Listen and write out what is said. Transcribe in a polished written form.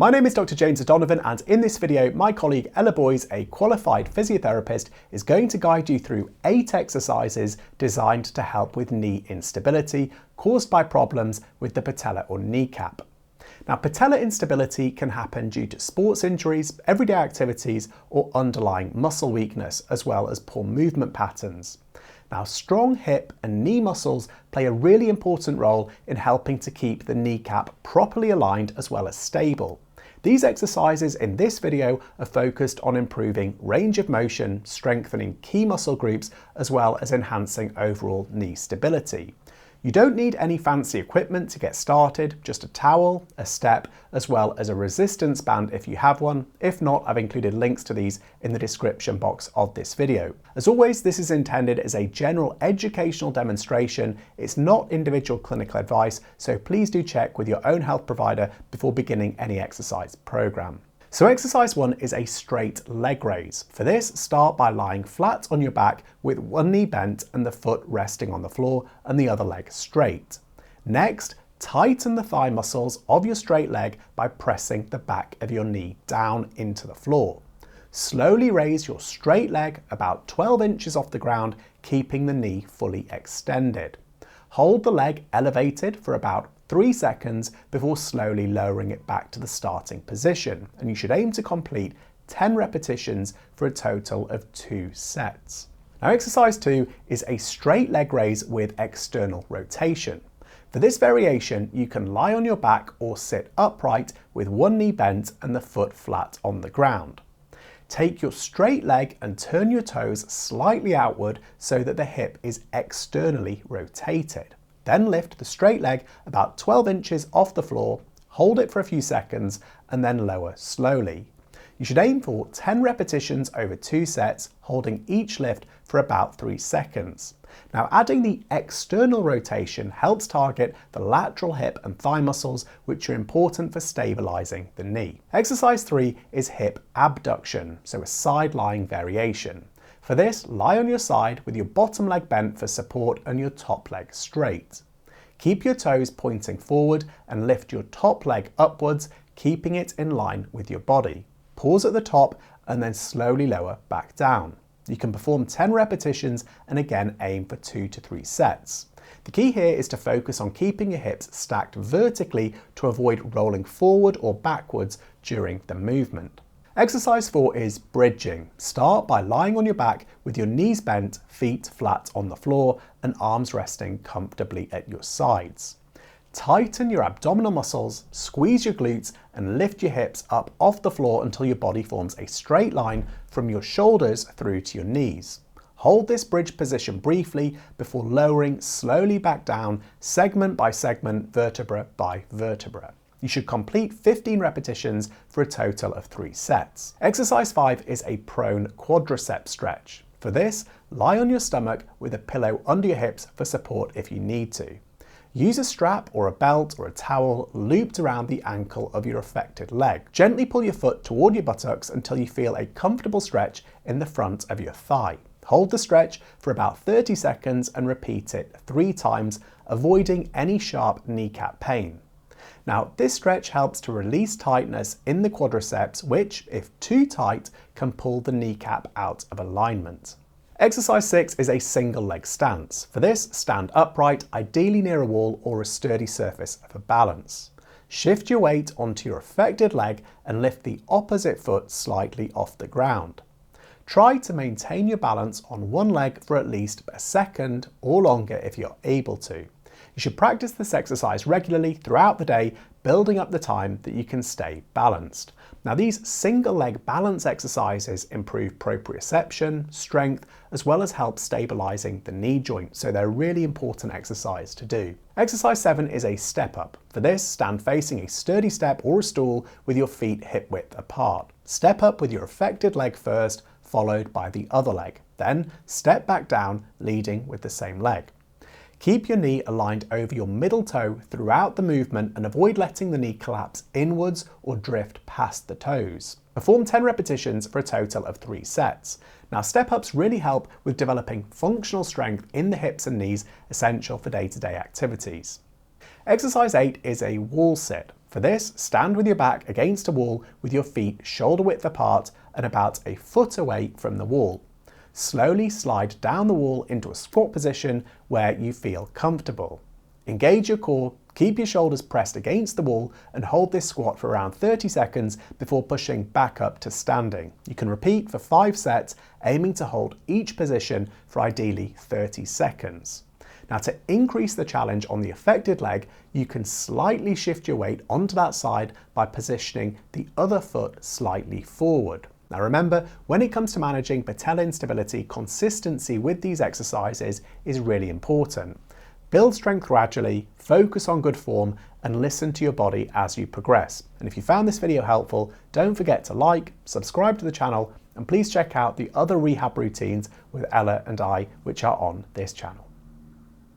My name is Dr. James O'Donovan, and in this video, my colleague Ella Boyes, a qualified physiotherapist, is going to guide you through 8 exercises designed to help with knee instability caused by problems with the patella or kneecap. Now, patella instability can happen due to sports injuries, everyday activities, or underlying muscle weakness, as well as poor movement patterns. Now, strong hip and knee muscles play a really important role in helping to keep the kneecap properly aligned as well as stable. These exercises in this video are focused on improving range of motion, strengthening key muscle groups, as well as enhancing overall knee stability. You don't need any fancy equipment to get started, just a towel, a step, as well as a resistance band if you have one. If not, I've included links to these in the description box of this video. As always, this is intended as a general educational demonstration. It's not individual clinical advice, so please do check with your own health provider before beginning any exercise program. So exercise 1 is a straight leg raise. For this, start by lying flat on your back with one knee bent and the foot resting on the floor and the other leg straight. Next, tighten the thigh muscles of your straight leg by pressing the back of your knee down into the floor. Slowly raise your straight leg about 12 inches off the ground, keeping the knee fully extended. Hold the leg elevated for about 3 seconds before slowly lowering it back to the starting position, and you should aim to complete 10 repetitions for a total of 2 sets. Now, exercise 2 is a straight leg raise with external rotation. For this variation, you can lie on your back or sit upright with one knee bent and the foot flat on the ground. Take your straight leg and turn your toes slightly outward so that the hip is externally rotated. Then lift the straight leg about 12 inches off the floor, hold it for a few seconds, and then lower slowly. You should aim for 10 repetitions over 2 sets, holding each lift for about 3 seconds. Now, adding the external rotation helps target the lateral hip and thigh muscles, which are important for stabilising the knee. Exercise 3 is hip abduction, so a side-lying variation. For this, lie on your side with your bottom leg bent for support and your top leg straight. Keep your toes pointing forward and lift your top leg upwards, keeping it in line with your body. Pause at the top and then slowly lower back down. You can perform 10 repetitions and again aim for 2 to 3 sets. The key here is to focus on keeping your hips stacked vertically to avoid rolling forward or backwards during the movement. Exercise 4 is bridging. Start by lying on your back with your knees bent, feet flat on the floor, and arms resting comfortably at your sides. Tighten your abdominal muscles, squeeze your glutes, and lift your hips up off the floor until your body forms a straight line from your shoulders through to your knees. Hold this bridge position briefly before lowering slowly back down, segment by segment, vertebra by vertebra. You should complete 15 repetitions for a total of 3 sets. Exercise 5 is a prone quadricep stretch. For this, lie on your stomach with a pillow under your hips for support if you need to. Use a strap or a belt or a towel looped around the ankle of your affected leg. Gently pull your foot toward your buttocks until you feel a comfortable stretch in the front of your thigh. Hold the stretch for about 30 seconds and repeat it 3 times, avoiding any sharp kneecap pain. Now, this stretch helps to release tightness in the quadriceps, which, if too tight, can pull the kneecap out of alignment. Exercise 6 is a single leg stance. For this, stand upright, ideally near a wall or a sturdy surface for balance. Shift your weight onto your affected leg and lift the opposite foot slightly off the ground. Try to maintain your balance on one leg for at least a second or longer if you're able to. You should practice this exercise regularly throughout the day, building up the time that you can stay balanced. Now, these single leg balance exercises improve proprioception, strength, as well as help stabilising the knee joint, so they're a really important exercise to do. Exercise 7 is a step up. For this, stand facing a sturdy step or a stool with your feet hip width apart. Step up with your affected leg first, followed by the other leg. Then step back down, leading with the same leg. Keep your knee aligned over your middle toe throughout the movement and avoid letting the knee collapse inwards or drift past the toes. Perform 10 repetitions for a total of 3 sets. Now, step-ups really help with developing functional strength in the hips and knees, essential for day-to-day activities. Exercise 8 is a wall sit. For this, stand with your back against a wall with your feet shoulder width apart and about a foot away from the wall. Slowly slide down the wall into a squat position where you feel comfortable. Engage your core, keep your shoulders pressed against the wall and hold this squat for around 30 seconds before pushing back up to standing. You can repeat for 5 sets, aiming to hold each position for ideally 30 seconds. Now, to increase the challenge on the affected leg, you can slightly shift your weight onto that side by positioning the other foot slightly forward. Now remember, when it comes to managing patella instability, consistency with these exercises is really important. Build strength gradually, focus on good form, and listen to your body as you progress. And if you found this video helpful, don't forget to like, subscribe to the channel, and please check out the other rehab routines with Ella and I, which are on this channel.